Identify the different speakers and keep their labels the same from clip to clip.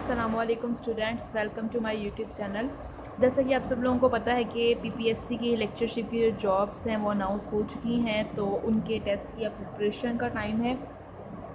Speaker 1: अस्सलामुअलैकुम students, welcome to my YouTube channel. जैसा कि आप सब लोगों को पता है कि पीपीएससी की लेक्चरशिप की जो जॉब्स हैं वो अनाउंस हो चुकी हैं, तो उनके टेस्ट की अब प्रिपरेशन का टाइम है।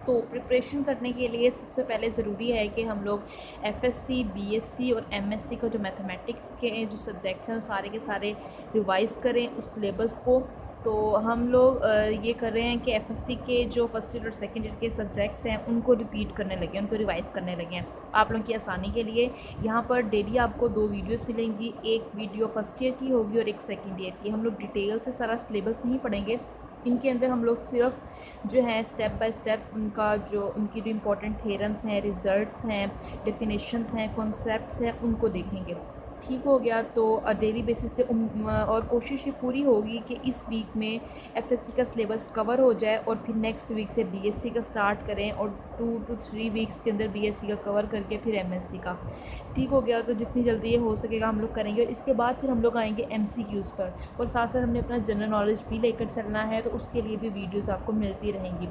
Speaker 1: तो प्रिपरेशन करने के लिए सबसे पहले ज़रूरी है कि हम लोग एफएससी, बीएससी और एमएससी का जो मैथमेटिक्स के जो सब्जेक्ट्स हैं वो सारे के सारे रिवाइज़ करें उस सिलेबस को। तो हम लोग ये कर रहे हैं कि एफएससी के जो फर्स्ट ईयर और सेकंड ईयर के सब्जेक्ट्स हैं उनको रिपीट करने लगे, उनको रिवाइज़ करने लगे हैं आप लोगों की आसानी के लिए। यहाँ पर डेली आपको 2 वीडियोस मिलेंगी, एक वीडियो फर्स्ट ईयर की होगी और एक सेकंड ईयर की। हम लोग डिटेल से सारा सिलेबस नहीं पढ़ेंगे, इनके अंदर हम लोग सिर्फ जो है स्टेप बाय स्टेप उनकी जो इम्पोर्टेंट थ्योरम्स हैं, रिजल्ट्स हैं, डेफिनेशंस हैं, कॉन्सेप्ट्स हैं, उनको देखेंगे। ठीक हो गया। तो डेली बेसिस पे और कोशिश ये पूरी होगी कि इस वीक में एफएससी का सिलेबस कवर हो जाए और फिर नेक्स्ट वीक से बीएससी का स्टार्ट करें और 2 to 3 वीक्स के अंदर बीएससी का कवर करके फिर एमएससी का। ठीक हो गया। तो जितनी जल्दी ये हो सकेगा हम लोग करेंगे और इसके बाद फिर हम लोग आएंगे एमसीक्यूज़ पर, और साथ साथ हमने अपना जनरल नॉलेज भी लेकर चलना है, तो उसके लिए भी वीडियोज़ आपको मिलती रहेंगी।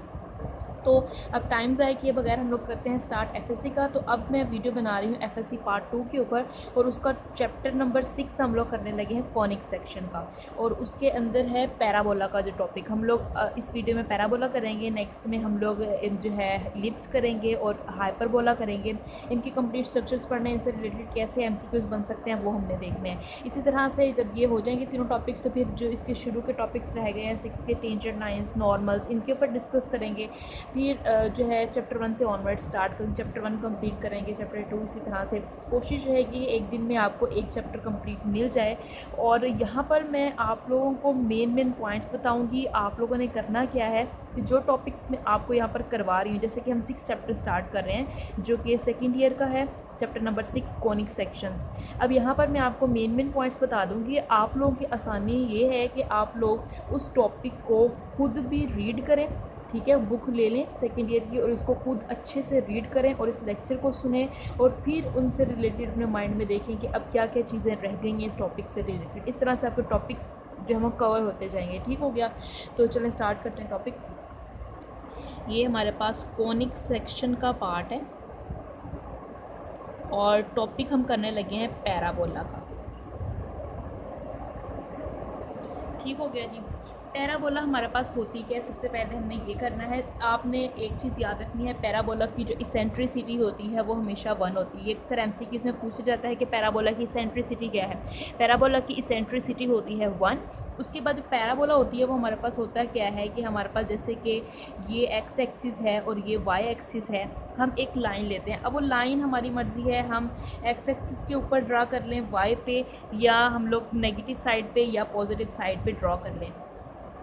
Speaker 1: तो अब टाइम ज़ाया किए बगैर हम लोग करते हैं स्टार्ट एफएससी का। तो अब मैं वीडियो बना रही हूँ एफएससी पार्ट 2 के ऊपर, और उसका चैप्टर नंबर 6 हम लोग करने लगे हैं कॉनिक सेक्शन का, और उसके अंदर है पैराबोला का जो टॉपिक। हम लोग इस वीडियो में पैराबोला करेंगे, नेक्स्ट में हम लोग जो है इलिप्स करेंगे और हाइपरबोला करेंगे। इनके कंप्लीट स्ट्रक्चर्स पढ़ने, इनसे रिलेटेड कैसे एमसीक्यूज़ बन सकते हैं वो हमने देखने हैं। इसी तरह से जब ये हो जाएंगे तीनों टॉपिक्स, तो फिर जो इसके शुरू के टॉपिक्स रह गए हैं 6 के टेंजेंट लाइन्स, नॉर्मल्स, इनके ऊपर डिस्कस करेंगे। फिर जो है चैप्टर 1 से ऑनवर्ड स्टार्ट करेंगे, चैप्टर 1 कंप्लीट करेंगे, चैप्टर 2 इसी तरह से। कोशिश रहेगी कि एक दिन में आपको एक चैप्टर कंप्लीट मिल जाए। और यहाँ पर मैं आप लोगों को मेन पॉइंट्स बताऊँगी, आप लोगों ने करना क्या है कि जो टॉपिक्स मैं आपको यहाँ पर करवा रही हूँ, जैसे कि हम 6 चैप्टर स्टार्ट कर रहे हैं जो कि सेकेंड ईयर का है, चैप्टर नंबर 6 कॉनिक सेक्शंस। अब यहाँ पर मैं आपको मेन पॉइंट्स बता दूँगी। आप लोगों की आसानी ये है कि आप लोग उस टॉपिक को खुद भी रीड करें, ठीक है, बुक ले लें सेकेंड ईयर की और उसको खुद अच्छे से रीड करें और इस लेक्चर को सुने, और फिर उनसे रिलेटेड अपने माइंड में देखें कि अब क्या क्या चीज़ें रह गई हैं इस टॉपिक से रिलेटेड। इस तरह से आपके टॉपिक्स जो हम कवर होते जाएंगे। ठीक हो गया। तो चलें स्टार्ट करते हैं टॉपिक। ये हमारे पास कॉनिक सेक्शन का पार्ट है और टॉपिक हम करने लगे हैं पैराबोला का। ठीक हो गया जी। पैराबोला हमारे पास होती क्या है, सबसे पहले हमने ये करना है, आपने एक चीज़ याद रखनी है, पैराबोला की जो इसेंट्रिसिटी होती है वो हमेशा 1 होती है। अक्सर एमसीक्यूज़ में पूछा जाता है कि पैराबोला की इसेंट्रिसिटी क्या है। पैराबोला की इसेंट्रिसिटी होती है 1। उसके बाद जो पैराबोला होती है वो हमारे पास होता है क्या है कि हमारे पास जैसे कि ये एक्स एक्सिस है और ये वाई एक्सिस है, हम एक लाइन लेते हैं। अब वो लाइन हमारी मर्ज़ी है, हम एक्स एक्सिस के ऊपर ड्रा कर लें वाई पे, या हम लोग नेगेटिव साइड पे या पॉजिटिव साइड पे ड्रा कर लें।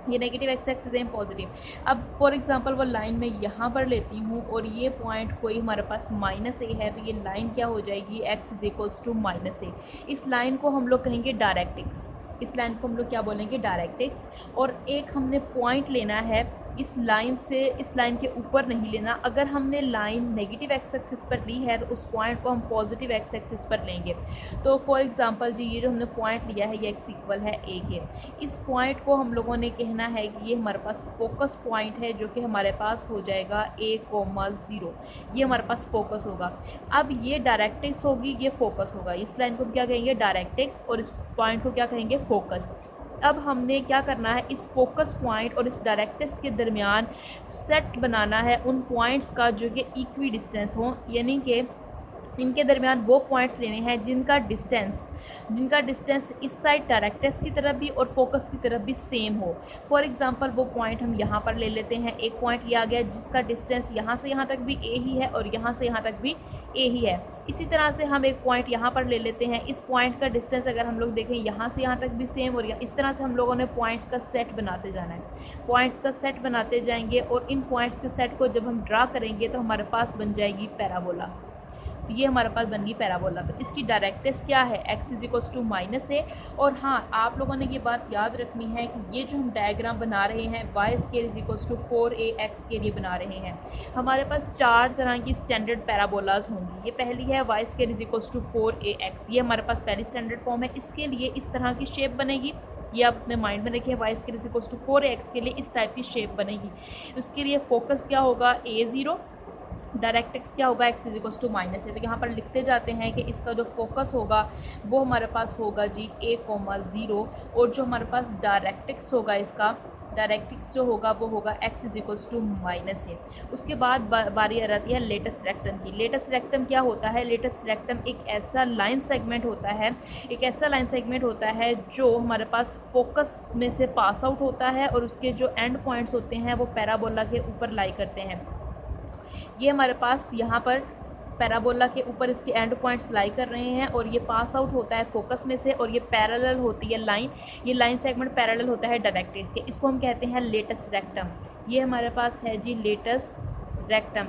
Speaker 1: ये नेगेटिव एक्स एक्सिस है, पॉजिटिव। अब फॉर एग्जांपल वो लाइन मैं यहाँ पर लेती हूँ और ये पॉइंट कोई हमारे पास -a है, तो ये लाइन क्या हो जाएगी, x = -a। इस लाइन को हम लोग कहेंगे डायरेक्ट एक्स, इस लाइन को हम लोग क्या बोलेंगे, डायरेक्ट एक्स। और एक हमने पॉइंट लेना है इस लाइन से, इस लाइन के ऊपर नहीं लेना। अगर हमने लाइन नेगेटिव एक्स एक्सिस पर ली है तो उस पॉइंट को हम पॉजिटिव एक्स एक्सिस पर लेंगे। तो फॉर एग्जांपल जी ये जो हमने पॉइंट लिया है ये x इक्वल है a के, इस पॉइंट को हम लोगों ने कहना है कि ये हमारे पास फोकस पॉइंट है, जो कि हमारे पास हो जाएगा a,0। ये हमारे पास फोकस होगा। अब ये डायरेक्ट एक्स होगी, ये फोकस होगा। इस लाइन को क्या कहेंगे, डायरेक्ट एक्स, और इस पॉइंट को क्या कहेंगे, फोकस। अब हमने क्या करना है, इस फोकस पॉइंट और इस डायरेक्ट्स के दरमियान सेट बनाना है उन पॉइंट्स का जो कि इक्वी डिस्टेंस हो, यानी कि इनके दरमियान वो पॉइंट्स लेने हैं जिनका डिस्टेंस इस साइड डायरेक्ट्स की तरफ भी और फोकस की तरफ भी सेम हो। फॉर एग्जांपल वो पॉइंट हम यहाँ पर ले लेते हैं, एक पॉइंट ये आ गया जिसका डिस्टेंस यहाँ से यहाँ तक भी a ही है और यहाँ से यहाँ तक भी a ही है। इसी तरह से हम एक पॉइंट यहाँ पर ले लेते हैं, इस पॉइंट का डिस्टेंस अगर हम लोग देखें यहाँ से यहाँ तक भी सेम, और इस तरह से हम लोगों ने पॉइंट्स का सेट बनाते जाना है। पॉइंट्स का सेट बनाते जाएंगे और इन पॉइंट्स के सेट को जब हम ड्रा करेंगे तो हमारे पास बन जाएगी पैराबोला। तो ये हमारे पास बन गई पैराबोला। तो इसकी डायरेक्ट्स क्या है, x = -a। और हाँ, आप लोगों ने ये बात याद रखनी है कि ये जो हम डायग्राम बना रहे हैं y² = 4ax के लिए बना रहे हैं। हमारे पास 4 तरह की स्टैंडर्ड पैराबोलाज होंगी। ये पहली है y² = 4ax, ये हमारे पास पहली स्टैंडर्ड फॉर्म है। इसके लिए इस तरह की शेप बनेगी, ये आप अपने माइंड में रखें, y² = 4ax के लिए इस टाइप की शेप बनेगी। उसके लिए फोकस क्या होगा, a0, डायरेक्ट एक्स क्या होगा, x is equals to minus है। तो यहाँ पर लिखते जाते हैं कि इसका जो फोकस होगा वो हमारे पास होगा जी a,0 और जो हमारे पास डायरेक्ट एक्स होगा, इसका डायरेक्ट एक्स जो होगा वो होगा x is equals to minus है। उसके बाद बारी आ जाती है लेटेस्ट रेक्टम की। लेटेस्ट रेक्टम क्या होता है, लेटेस्ट रेक्टम एक ऐसा लाइन सेगमेंट होता है, एक ऐसा लाइन सेगमेंट होता है जो हमारे पास फोकस में से पास आउट होता है और उसके जो एंड पॉइंट्स होते हैं वो पैराबोला के ऊपर लाई करते हैं। ये हमारे पास यहाँ पर पैराबोला के ऊपर इसके एंड पॉइंट्स लाई कर रहे हैं और ये पास आउट होता है फोकस में से और ये पैरेलल होती है लाइन, ये लाइन सेगमेंट पैरेलल होता है डायरेक्ट एक्स के। इसको हम कहते हैं लेटेस्ट रेक्टम। ये हमारे पास है जी लेटेस्ट रेक्टम।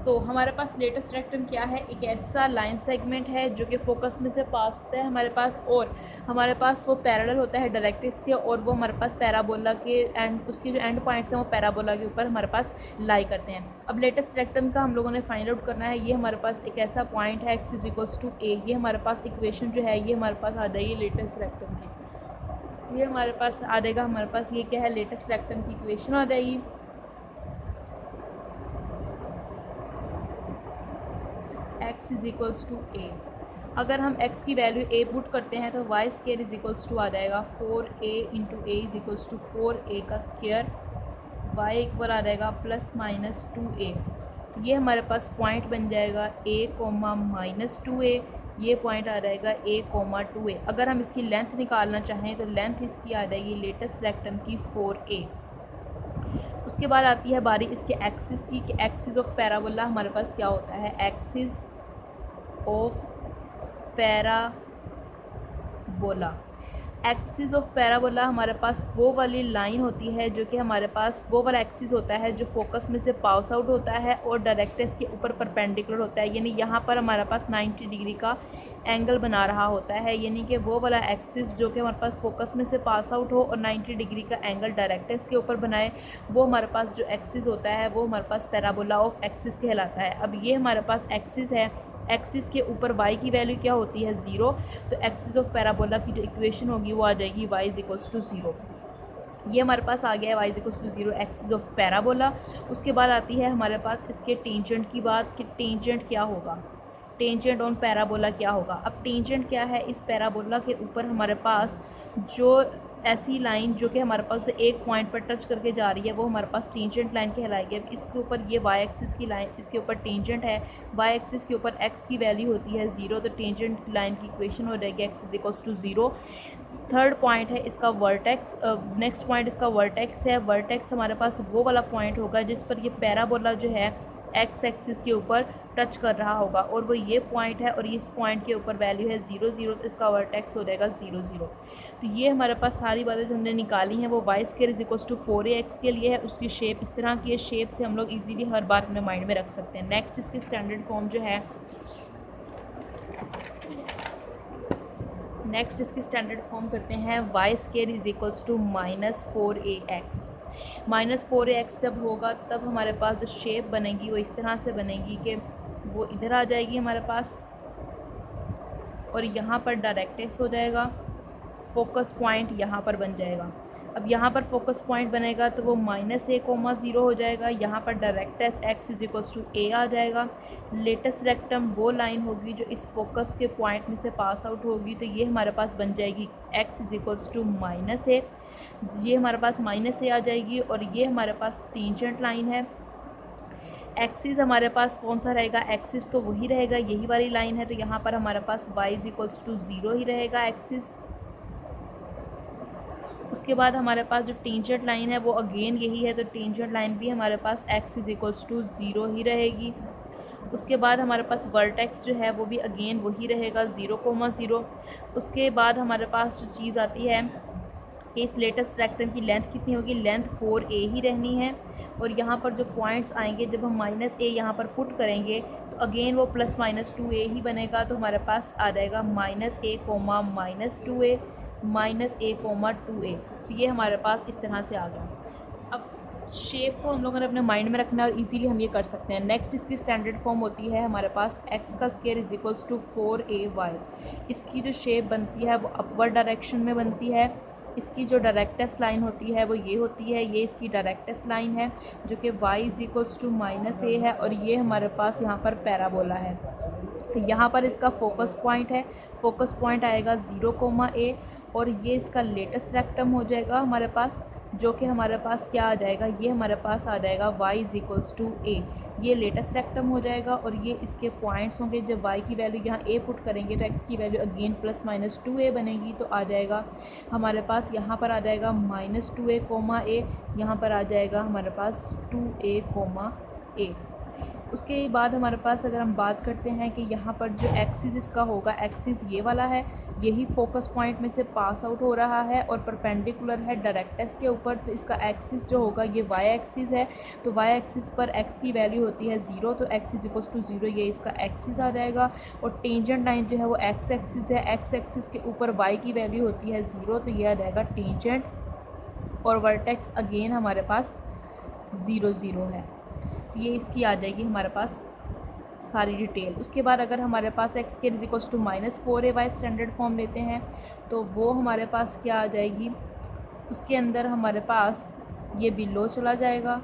Speaker 1: तो हमारे पास लेटेस्ट रेक्टम क्या है, एक ऐसा लाइन सेगमेंट है जो कि फोकस में से पास होता है हमारे पास और हमारे पास वो पैरेलल होता है डायरेक्ट एक्स के और वो हमारे पास पैराबोला के एंड, उसके जो एंड पॉइंट्स हैं वो पैराबोला के ऊपर हमारे पास लाई करते हैं। अब लेटेस्ट रेक्टम का हम लोगों ने फाइंड आउट करना है। ये हमारे पास एक ऐसा पॉइंट है एक्स इज इक्वल्स टू ए। ये हमारे पास इक्वेशन जो है ये हमारे पास आ जाएगी लेटेस्ट रेक्टम की। ये हमारे पास आ जाएगा, हमारे पास ये क्या है, लेटेस्ट रेक्टम की इक्वेशन आ जाएगी। x इज इक्वल्स टू ए। अगर हम x की वैल्यू a पुट करते हैं तो y square is equals to आ जाएगा 4a into a is equals to 4a का स्केयर, y इक्वल आ जाएगा प्लस माइनस 2a। तो ये हमारे पास पॉइंट बन जाएगा a कोमा माइनस 2a, ये पॉइंट आ जाएगा a कोमा 2a। अगर हम इसकी लेंथ निकालना चाहें तो लेंथ इसकी आ जाएगी लेटेस्ट रेक्टम की 4a। उसके बाद आती है बारी इसके एक्सिस की कि एक्सिस ऑफ पैराबोला हमारे पास क्या होता है, axis of parabola. Axis of parabola हमारे पास वो वाली लाइन होती है जो कि हमारे पास वो वाला एक्सिस होता है जो फोकस में से पास आउट होता है और डायरेक्ट एक्स के ऊपर परपेंडिकुलर होता है, यानी यहाँ पर हमारे पास 90 डिग्री का एंगल बना रहा होता है। यानी कि वो वाला एक्सिस जो कि हमारे पास फोकस में से पास आउट हो और 90 डिग्री का एंगल डायरेक्ट एक्स के ऊपर बनाए, वो हमारे पास जो एक्सिस होता है वो हमारे पास पैराबोला ऑफ एक्सिस कहलाता है। अब ये हमारे पास एक्सिस है, एक्सिस के ऊपर y की वैल्यू क्या होती है 0, तो एक्सिस ऑफ पैराबोला की जो इक्वेशन होगी वो आ जाएगी y इज इक्वल्स टू 0। ये हमारे पास आ गया है y is equals to 0 axis of parabola. उसके बाद आती है हमारे पास इसके टेंजेंट की बात कि टेंजेंट क्या होगा, टेंजेंट ऑन पैराबोला क्या होगा। अब टेंजेंट क्या है, इस पैराबोला के ऊपर हमारे पास जो ऐसी लाइन जो कि हमारे पास एक पॉइंट पर टच करके जा रही है वो हमारे पास टेंजेंट लाइन कहलाएगी। अब इसके ऊपर ये वाई एक्सिस की लाइन, इसके ऊपर टेंजेंट है, वाई एक्सिस के ऊपर एक्स की वैल्यू होती है 0, तो टेंजेंट लाइन की इक्वेशन हो जाएगी x is equals to 0। Third point है इसका वर्टेक्स, नेक्स्ट पॉइंट इसका वर्टेक्स है। वर्टेक्स हमारे पास वो वाला पॉइंट होगा जिस पर ये पैराबोला जो है एक्स एक्सिस के ऊपर टच कर रहा होगा और वो ये पॉइंट है और इस पॉइंट के ऊपर वैल्यू है 0 0, तो इसका वर्टेक्स हो जाएगा 0 0। तो ये हमारे पास सारी बातें जो हमने निकाली हैं वो y square is equals to 4ax के लिए है। उसकी शेप इस तरह की है, शेप से हम लोग इजीली हर बार अपने माइंड में रख सकते हैं। नेक्स्ट इसकी स्टैंडर्ड फॉर्म जो है, नेक्स्ट इसकी स्टैंडर्ड फॉर्म करते हैं y square is equals to -4ax। -4ax जब होगा तब हमारे पास जो शेप बनेगी वो इस तरह से बनेगी कि वो इधर आ जाएगी हमारे पास और यहाँ पर डायरेक्ट एक्स हो जाएगा, फोकस पॉइंट यहाँ पर बन जाएगा। अब यहाँ पर फोकस पॉइंट बनेगा तो वो -a,0 हो जाएगा, यहाँ पर directrix x is equals to a आ जाएगा। लेटेस्ट रेक्टम वो लाइन होगी जो इस फोकस के पॉइंट में से पास आउट होगी, तो ये हमारे पास बन जाएगी x is equals to -a, ये हमारे पास -a आ जाएगी और ये हमारे पास टेंजेंट लाइन है। एक्सिस हमारे पास कौन सा रहेगा, एक्सिस तो वही रहेगा, यही वाली लाइन है, तो यहाँ पर हमारे पास y इज इक्वल्स टू 0 ही रहेगा एक्सिस। उसके बाद हमारे पास जो टेंजेंट लाइन है वो अगेन यही है, तो टेंजेंट लाइन भी हमारे पास x इज इक्वल्स टू 0 ही रहेगी। उसके बाद हमारे पास वर्टेक्स जो है वो भी अगेन वही रहेगा 0,0। उसके बाद हमारे पास जो चीज़ आती है कि इस लेटेस्ट रेक्टम की लेंथ कितनी होगी, लेंथ 4a ही रहनी है और यहाँ पर जो पॉइंट्स आएंगे जब हम -a यहाँ पर पुट करेंगे तो अगेन वो +-2a ही बनेगा, तो हमारे पास आ जाएगा -a,-2a -a,2a। तो ये हमारे पास इस तरह से आ गया। अब शेप को हम लोगों ने अपने माइंड में रखना है और इजीली हम ये कर सकते हैं। नेक्स्ट इसकी स्टैंडर्ड फॉर्म होती है हमारे पास x का square is equals to 4ay। इसकी जो शेप बनती है वो अपवर्ड डायरेक्शन में बनती है इसकी जो डायरेक्टेस्ट लाइन होती है वो ये होती है, ये इसकी डायरेक्टेस्ट लाइन है जो कि y इक्वल्स टू -a है, और ये हमारे पास यहाँ पर पैराबोला है। यहाँ पर इसका फोकस पॉइंट है, फोकस पॉइंट आएगा 0, और ये इसका लेटेस्ट रेक्टम हो जाएगा हमारे पास, जो कि हमारे पास क्या आ जाएगा, ये हमारे पास आ जाएगा y इक्वल्स टू a। ये लेटेस्ट रेक्टम हो जाएगा और ये इसके पॉइंट्स होंगे। जब y की वैल्यू यहाँ a पुट करेंगे तो x की वैल्यू अगेन +-2a बनेगी, तो आ जाएगा हमारे पास, यहाँ पर आ जाएगा -2a, a, यहाँ पर आ जाएगा हमारे पास 2a, a। उसके बाद हमारे पास अगर हम बात करते हैं कि यहाँ पर जो एक्सिस इसका होगा, एक्सिस ये वाला है, यही फोकस पॉइंट में से पास आउट हो रहा है और परपेंडिकुलर है डायरेक्टस के ऊपर, तो इसका एक्सिस जो होगा ये y एक्सिस है। तो y एक्सिस पर x की वैल्यू होती है 0, तो x इक्वल्स टू 0, ये इसका एक्सिस आ जाएगा। और टेंजेंट लाइन जो है वो x एक्सिस है, x एक्सिस के ऊपर y की वैल्यू होती है 0, तो ये आ जाएगा टेंजेंट, और वर्टेक्स अगेन हमारे पास 0, 0 है। ये इसकी आ जाएगी हमारे पास सारी डिटेल। उसके बाद अगर हमारे पास x के equals to -4ay standard form लेते हैं तो वो हमारे पास क्या आ जाएगी, उसके अंदर हमारे पास ये बिलो चला जाएगा,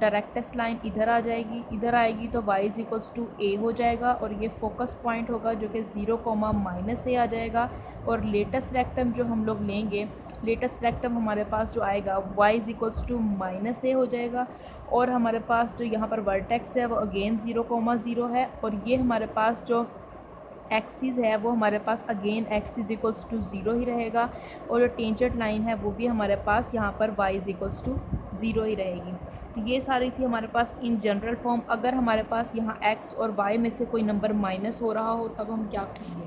Speaker 1: डायरेक्टेस्ट लाइन इधर आ जाएगी, इधर आएगी तो y इक्वल्स टू a हो जाएगा, और ये फोकस पॉइंट होगा जो कि 0, -a आ जाएगा। और लेटेस्ट रेक्टम जो हम लोग लेंगे, लेटेस्ट रेक्टम हमारे पास जो आएगा y इक्वल्स टू -a हो जाएगा, और हमारे पास जो यहाँ पर वर्टेक्स है वो अगेन 0, 0 है, और ये हमारे पास जो एक्सिस है वो हमारे पास अगेन x इक्वल्स टू 0 ही रहेगा, और जो टेंजेंट लाइन है वो भी हमारे पास यहाँ पर y इक्वल्स टू 0 ही रहेगी। तो ये सारी थी हमारे पास इन जनरल फॉर्म। अगर हमारे पास यहाँ x और y में से कोई नंबर माइनस हो रहा हो तब हम क्या करेंगे,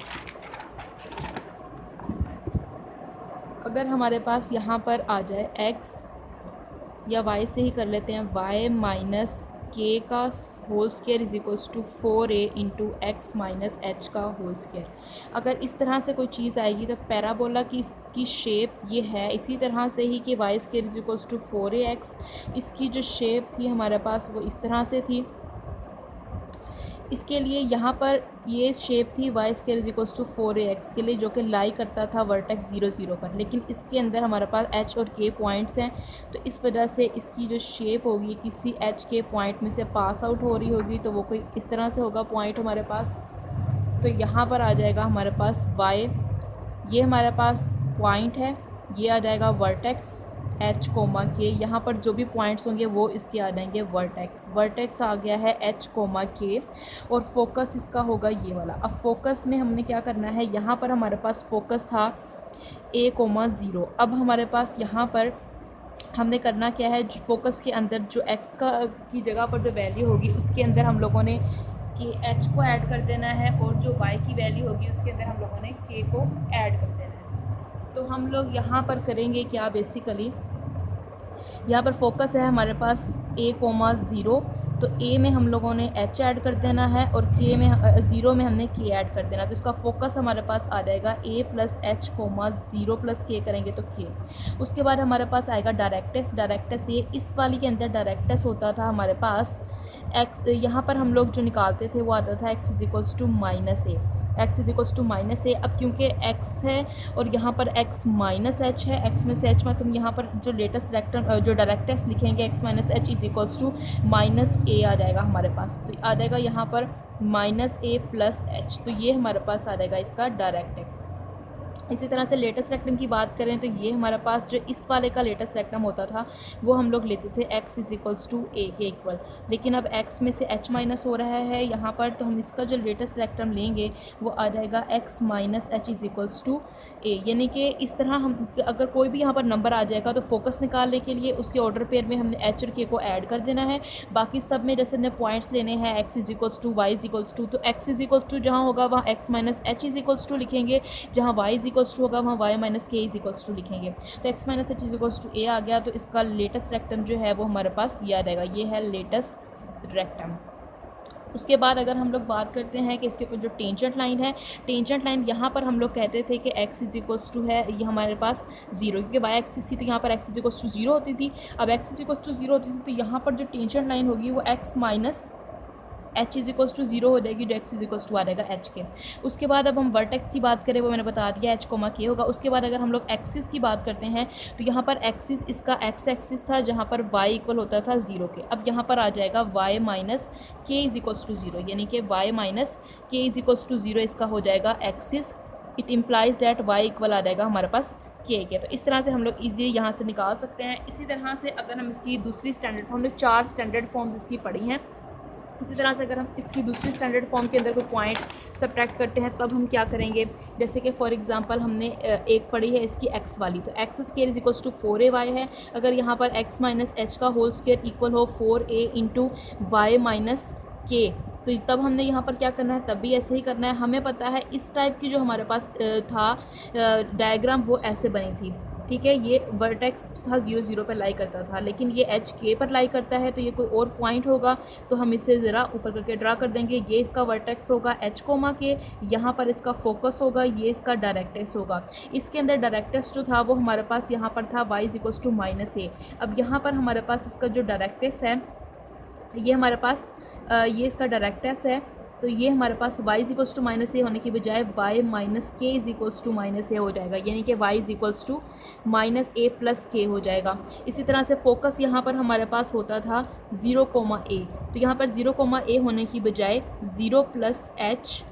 Speaker 1: अगर हमारे पास यहाँ पर आ जाए x, या y से ही कर लेते हैं, y माइनस k का whole square is equals to 4a into x minus h का होल स्क्वायर। अगर इस तरह से कोई चीज़ आएगी तो पैराबोला की शेप ये है, इसी तरह से ही कि y square is equals to 4ax, इसकी जो शेप थी हमारे पास वो इस तरह से थी। इसके लिए यहाँ पर ये शेप थी y square is equals to 4ax के लिए, जो कि लाई करता था वर्टेक्स 0, 0 पर, लेकिन इसके अंदर हमारे पास h और k पॉइंट्स हैं, तो इस वजह से इसकी जो शेप होगी किसी h के पॉइंट में से पास आउट हो रही होगी, तो वो कोई इस तरह से होगा पॉइंट हमारे पास। तो यहाँ पर आ जाएगा हमारे पास y, ये हमारे पास पॉइंट है, ये आ जाएगा वर्टेक्स h, k, यहाँ पर जो भी पॉइंट्स होंगे वो इसके आ जाएंगे वर्टेक्स। वर्टेक्स आ गया है h, k, और फोकस इसका होगा ये वाला। अब फोकस में हमने क्या करना है, यहाँ पर हमारे पास फोकस था a, 0। अब हमारे पास यहाँ पर हमने करना क्या है, फोकस के अंदर जो x की जगह पर जो वैल्यू होगी उसके अंदर हम लोगों ने कि h को ऐड कर देना है, और जो y की वैल्यू होगी उसके अंदर हम लोगों ने k को ऐड कर देना है। तो हम लोग यहाँ पर करेंगे क्या, बेसिकली यहाँ पर फोकस है हमारे पास a, 0, तो a में हम लोगों ने h ऐड कर देना है, और k में 0 में हमने k ऐड कर देना। तो इसका फोकस हमारे पास आ जाएगा a plus h, 0 plus k करेंगे तो k। उसके बाद हमारे पास आएगा डायरेक्टेस। डायरेक्टेस ये इस वाली के अंदर डायरेक्टेस होता था हमारे पास x, यहाँ पर हम लोग जो निकालते थे वो आता था x equals to -a, x equals to -a। अब क्योंकि x है और यहाँ पर x माइनस एच है, x में से h में, तुम यहाँ पर जो लेटेस्ट रेक्टम जो डायरेक्टेस लिखेंगे x minus h is equals to -a आ जाएगा हमारे पास। तो आ जाएगा यहाँ पर -a प्लस h, तो ये हमारे पास आ जाएगा इसका डायरेक्टेक्स। इसी तरह से लेटेस्ट रेक्टम की बात करें तो ये हमारे पास जो इस वाले का लेटेस्ट रेक्टम होता था वो हम लोग लेते थे x is equals to a के इक्वल, लेकिन अब x में से h माइनस हो रहा है यहाँ पर, तो हम इसका जो लेटेस्ट रेक्टम लेंगे वो आ जाएगा x minus h is equals to a। यानी कि इस तरह हम अगर कोई भी यहाँ पर नंबर आ जाएगा तो फोकस निकालने के लिए उसके ऑर्डर पेयर में हमने h और k को ऐड कर देना है। बाकी सब में जैसे हमने पॉइंट्स लेने हैं x is equals to y is equals to, तो x इज इक्वल्स टू जहाँ होगा वहाँ x minus h is equals to लिखेंगे, जहाँ y इज इक्वल्स टू होगा वहाँ y minus k is equals to लिखेंगे। तो x minus h is equals to a आ गया, तो इसका लेटेस्ट रेक्टम जो है वो हमारे पास ये आ जाएगा, ये है लेटेस्ट रेक्टम। उसके बाद अगर हम लोग बात करते हैं कि इसके ऊपर जो टेंजेंट लाइन है, टेंजेंट लाइन यहाँ पर हम लोग कहते थे कि x इज इक्वल्स टू है ये हमारे पास 0, क्योंकि y एक्सिस थी तो यहाँ पर x इज इक्वल्स टू 0 होती थी। अब x इज इक्वल्स टू 0 होती थी तो यहाँ पर जो टेंजेंट लाइन होगी वो x minus h is equals to 0 हो जाएगी, जो एक्स इज इक्वल्स टू आ जाएगा एच के। उसके बाद अब हम वर्टेक्स की बात करें, वो मैंने बता दिया एच कोमा के होगा। उसके बाद अगर हम लोग एक्सिस की बात करते हैं तो यहाँ पर एक्सिस इसका एक्स एक्सिस था जहाँ पर वाई इक्वल होता था 0 के। अब यहाँ पर आ जाएगा y minus k is equals to 0, यानी कि y minus k is equals to 0 इसका हो जाएगा axis. It implies that y equal आ जाएगा हमारे पास के। तो इस तरह से हम लोग ईजिली यहाँ से निकाल सकते हैं। इसी तरह से अगर हम इसकी दूसरी स्टैंडर्ड फॉर्म, हमने 4 स्टैंडर्ड फॉर्म्स इसकी पढ़ी हैं, इसी तरह से अगर हम इसकी दूसरी स्टैंडर्ड फॉर्म के अंदर कोई पॉइंट सब्ट्रैक्ट करते हैं तब हम क्या करेंगे, जैसे कि फॉर एग्जांपल हमने एक पढ़ी है इसकी एक्स वाली, तो x square is equals to 4ay है। अगर यहाँ पर x माइनस एच का होल स्क्वायर इक्वल हो 4a इंटू वाई माइनस के, तो तब हमने यहाँ पर क्या करना है, तब भी ऐसे ही करना है। हमें पता है इस टाइप की जो हमारे पास था डायग्राम वो ऐसे बनी थी, ठीक है। ये वर्टेक्स था 0 0 पर लाई करता था, लेकिन ये एच के पर लाई करता है, तो ये कोई और पॉइंट होगा तो हम इसे ज़रा ऊपर करके ड्रा कर देंगे। ये इसका वर्टेक्स होगा एच कोमा के, यहाँ पर इसका फोकस होगा, ये इसका डायरेक्टेस होगा। इसके अंदर डायरेक्टेस जो था वो हमारे पास यहाँ पर था y is equals to minus a. अब यहाँ पर हमारे पास इसका जो डायरेक्टेस है, ये हमारे पास ये इसका डायरेक्टेस है, तो ये हमारे पास y is equals to minus a होने की बजाय y minus k is equals to minus a हो जाएगा, यानी कि y is equals to minus a plus k हो जाएगा। इसी तरह से फोकस यहाँ पर हमारे पास होता था 0 कोमा ए, तो यहाँ पर 0 कोमा ए होने की बजाय 0 प्लस एच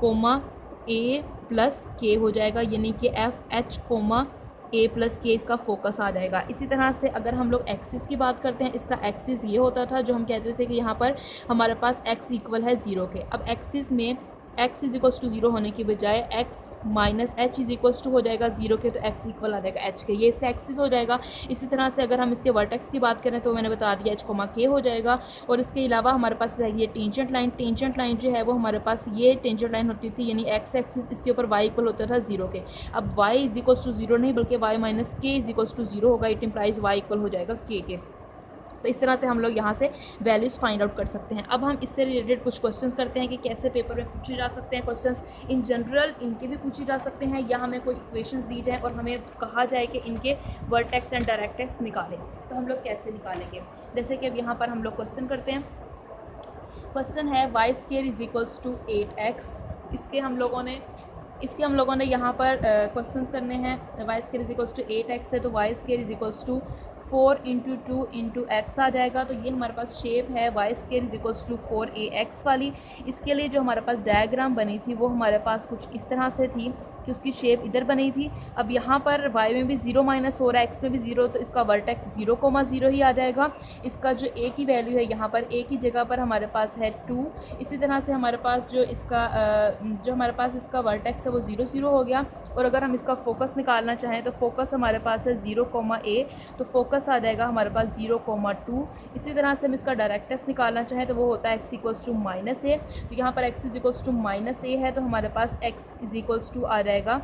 Speaker 1: कोमा ए प्लस के हो जाएगा, यानी कि एफ एच कोमा ए प्लस के इसका फोकस आ जाएगा। इसी तरह से अगर हम लोग एक्सिस की बात करते हैं, इसका एक्सिस ये होता था जो हम कहते थे कि यहाँ पर हमारे पास x इक्वल है 0 के। अब एक्सिस में x इज इक्वल्स टू 0 होने की बजाय x minus h is equals to हो जाएगा 0 के, तो x इक्वल आ जाएगा h के, ये इसका एक्सिस हो जाएगा। इसी तरह से अगर हम इसके वर्टेक्स की बात करें तो मैंने बता दिया h कोमा के हो जाएगा। और इसके अलावा हमारे पास रहेगी ये टेंजेंट लाइन। टेंजेंट लाइन जो है वो हमारे पास ये टेंजेंट लाइन होती थी, यानी x एक्सिस, इसके ऊपर y इक्वल होता था 0 के। अब y इज इक्वल्स टू 0 नहीं बल्कि y minus k is equals to 0 होगा, इट इम्प्लाइज y इक्वल हो जाएगा के। तो इस तरह से हम लोग यहाँ से वैल्यूज़ फाइंड आउट कर सकते हैं। अब हम इससे रिलेटेड कुछ क्वेश्चंस करते हैं कि कैसे पेपर में पूछे जा सकते हैं क्वेश्चंस। इन जनरल इनके भी पूछे जा सकते हैं, या हमें कोई इक्वेशंस दी जाए और हमें कहा जाए कि इनके वर्टेक्स एंड डायरेक्टेक्स निकालें, तो हम लोग कैसे निकालेंगे। जैसे कि अब यहाँ पर हम लोग क्वेश्चन करते हैं। क्वेश्चन है y square is equals to 8x। इसके हम लोगों ने यहाँ पर क्वेश्चंस करने हैं। Y square is equals to 8x है, तो y square is equals to 4 into 2 into x आ जाएगा। तो ये हमारे पास शेप है y square is equals to 4ax वाली। इसके लिए जो हमारे पास डायग्राम बनी थी वो हमारे पास कुछ इस तरह से थी कि उसकी शेप इधर बनी थी। अब यहाँ पर y में भी 0 माइनस हो रहा है, x में भी 0, तो इसका वर्टेक्स 0 कोमा 0 ही आ जाएगा। इसका जो a की वैल्यू है यहाँ पर a की जगह पर हमारे पास है 2। इसी तरह से हमारे पास जो हमारे पास इसका वर्टेक्स है वो 0 0 हो गया। और अगर हम इसका फोकस निकालना चाहें तो फोकस हमारे पास है 0 कोमा a, तो फोकस आ जाएगा हमारे पास 0 कोमा 2। इसी तरह से हम इसका डायरेक्टेस निकालना चाहें तो वो होता है x equals to minus a, तो यहाँ पर x is equals to minus a है, तो हमारे पास x इज इक्वल्स टू आ जाएगा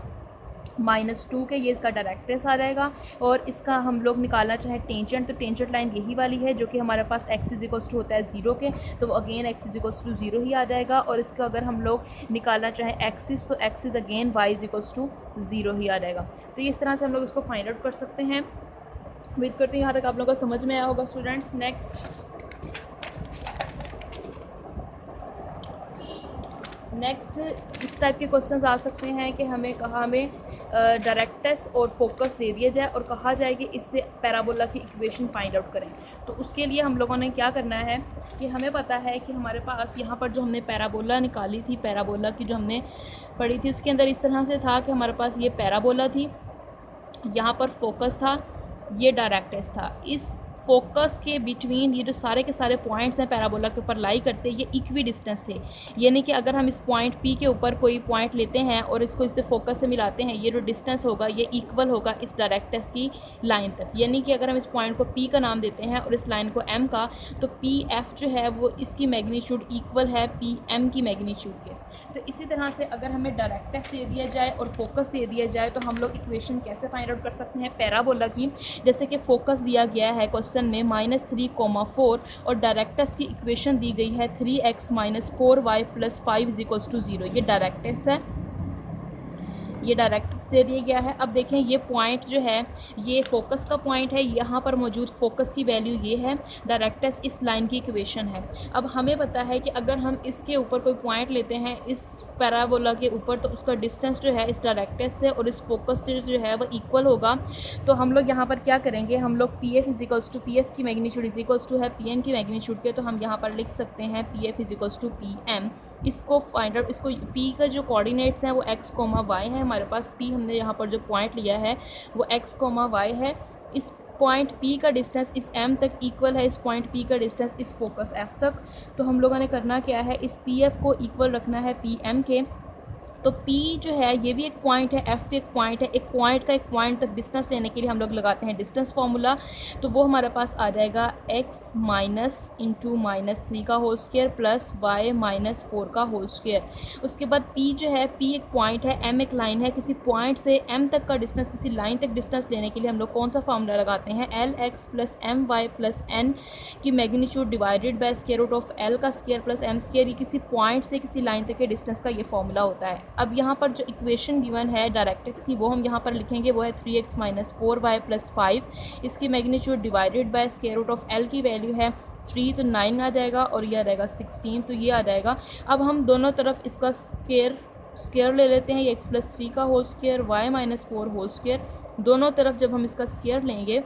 Speaker 1: -2 के, ये इसका डायरेक्टेस आ जाएगा। और इसका हम लोग निकालना चाहें टेंजेंट, तो टेंजेंट लाइन यही वाली है जो कि हमारे पास x इज इक्वल्स टू होता है 0 के, तो वो again x is equals to 0 ही आ जाएगा। और इसका अगर हम लोग निकालना चाहें एक्सिस, तो x is again y is equals to 0 ही आ जाएगा। तो इस तरह से हम लोग इसको फाइंड आउट कर सकते हैं। उम्मीद करती हूँ यहाँ तक आप लोगों को समझ में आया होगा स्टूडेंट्स। नेक्स्ट इस टाइप के क्वेश्चंस आ सकते हैं कि हमें डायरेक्टेस और फोकस दे दिया जाए और कहा जाए कि इससे पैराबोला की इक्वेशन फाइंड आउट करें। तो उसके लिए हम लोगों ने क्या करना है कि हमें पता है कि हमारे पास यहाँ पर जो हमने पैराबोला निकाली थी, पैराबोला की जो हमने पढ़ी थी, उसके अंदर इस तरह से था कि हमारे पास ये पैराबोला थी, यहाँ पर फोकस था, ये डायरेक्टेस था। इस फोकस के बिटवीन ये जो सारे के सारे पॉइंट्स हैं पैराबोला के ऊपर लाई करते, ये इक्वी डिस्टेंस थे। यानी कि अगर हम इस पॉइंट P के ऊपर कोई पॉइंट लेते हैं और इसको इस फोकस से मिलाते हैं, ये जो डिस्टेंस होगा ये इक्वल होगा इस डायरेक्टेस की लाइन तक। यानी कि अगर हम इस पॉइंट को P का नाम देते हैं और इस लाइन को M का, तो PF जो है वो इसकी मैग्नीट्यूड इक्वल है PM की मैग्नीट्यूड के। तो इसी तरह से अगर हमें डायरेक्टेस दे दिया जाए और फोकस दे दिया जाए तो हम लोग इक्वेशन कैसे फाइंड आउट कर सकते हैं पैराबोला की। जैसे कि फोकस दिया गया है क्वेश्चन में -3,4 और डायरेक्टेस की इक्वेशन दी गई है 3x - 4y + 5 = 0। ये डायरेक्टेस है, ये डायरेक्टेस दे दिया गया है। अब देखें ये पॉइंट जो है ये फोकस का पॉइंट है, यहाँ पर मौजूद फोकस की वैल्यू ये है, डायरेक्ट्रिक्स इस लाइन की इक्वेशन है। अब हमें पता है कि अगर हम इसके ऊपर कोई पॉइंट लेते हैं इस पैराबोला के ऊपर, तो उसका डिस्टेंस जो है इस डायरेक्ट्रिक्स से और इस फोकस से जो है वो इक्वल होगा। तो हम लोग यहाँ पर क्या करेंगे, हम लोग P F is equals to P F की मैग्नीट्यूड इजिकल्स टू है पी एन की मैग्नीट्यूड के, तो हम यहाँ पर लिख सकते हैं P F is equals to P M. इसको फाइंड आउट, इसको पी का जो कोऑर्डिनेट्स हैं वो एक्स कोमा वाई है हमारे पास। पी हमने यहाँ पर जो पॉइंट लिया है वो एक्स कोमा वाई है। इस पॉइंट P का डिस्टेंस इस M तक इक्वल है इस पॉइंट P का डिस्टेंस इस फोकस F तक। तो हम लोगों ने करना क्या है, इस PF को इक्वल रखना है PM के। तो P जो है ये भी एक पॉइंट है, F भी एक पॉइंट है। एक पॉइंट का एक पॉइंट तक डिस्टेंस लेने के लिए हम लोग लगाते हैं डिस्टेंस फार्मूला। तो वो हमारे पास आ जाएगा x माइनस इंटू -3 का whole square plus y minus 4 का होल स्क्वायर। उसके बाद P जो है, P एक पॉइंट है, M एक लाइन है। किसी पॉइंट से M तक का डिस्टेंस, किसी लाइन तक डिस्टेंस लेने के लिए हम लोग कौन सा फार्मूला लगाते हैं, LX plus MY plus N की magnitude divided by square root of L का स्क्वायर प्लस M स्क्वायर। ये किसी पॉइंट से किसी लाइन तक के डिस्टेंस का ये फार्मूला होता है। अब यहाँ पर जो इक्वेशन गिवन है डायरेक्ट्रिक्स की वो हम यहाँ पर लिखेंगे, वो है 3x माइनस 4y प्लस 5। इसकी magnitude divided by square root of L की वैल्यू है 3 तो 9 आ जाएगा और ये आ जाएगा 16 तो ये आ जाएगा। अब हम दोनों तरफ इसका स्क्वायर ले लेते हैं, ये x प्लस 3 का whole square y minus 4 whole square. दोनों तरफ जब हम इसका स्क्वायर लेंगे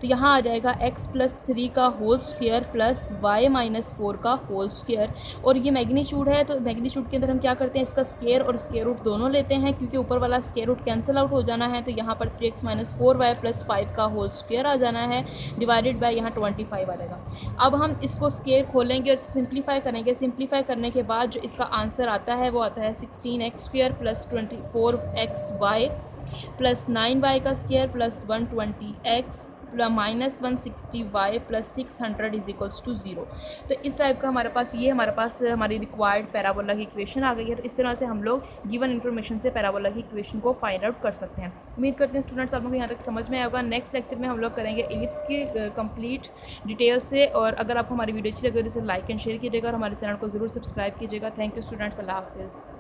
Speaker 1: तो यहाँ आ जाएगा x प्लस 3 का whole square plus y minus 4 का होल स्क्वायर। और ये मैग्नीट्यूड है तो मैग्नीट्यूड के अंदर हम क्या करते हैं, इसका स्क्वायर और स्क्वायर रूट दोनों लेते हैं, क्योंकि ऊपर वाला स्क्वायर रूट कैंसिल आउट हो जाना है। तो यहाँ पर 3x माइनस 4y प्लस 5 का होल स्क्वायर आ जाना है डिवाइडेड बाय यहाँ 25 आ जाएगा। अब हम इसको स्क्वायर खोलेंगे और सिंप्लीफाई करेंगे। सिंप्लीफाई करने के बाद जो इसका आंसर आता है वो आता है 16x square plus 24xy plus 9y का square plus 120x minus 160y plus 600 is equals to 0। तो इस टाइप का हमारे पास हमारी रिक्वायर्ड पैराबोला की इक्वेशन आ गई है। तो इस तरह से हम लोग गिवन इन्फॉर्मेशन से पैराबोला की इक्वेशन को फाइंड आउट कर सकते हैं। उम्मीद करते हैं स्टूडेंट्स आप लोगों को यहाँ तक समझ में आया होगा। नेक्स्ट लेक्चर में हम लोग करेंगे एलिप्स की कंप्लीट डिटेल से। और अगर आपको हमारी वीडियो अच्छी लगे तो इसे लाइक एंड शेयर कीजिएगा और हमारे चैनल को ज़रूर सब्सक्राइब कीजिएगा। थैंक यू स्टूडेंट्स, अल्लाह हाफिज़।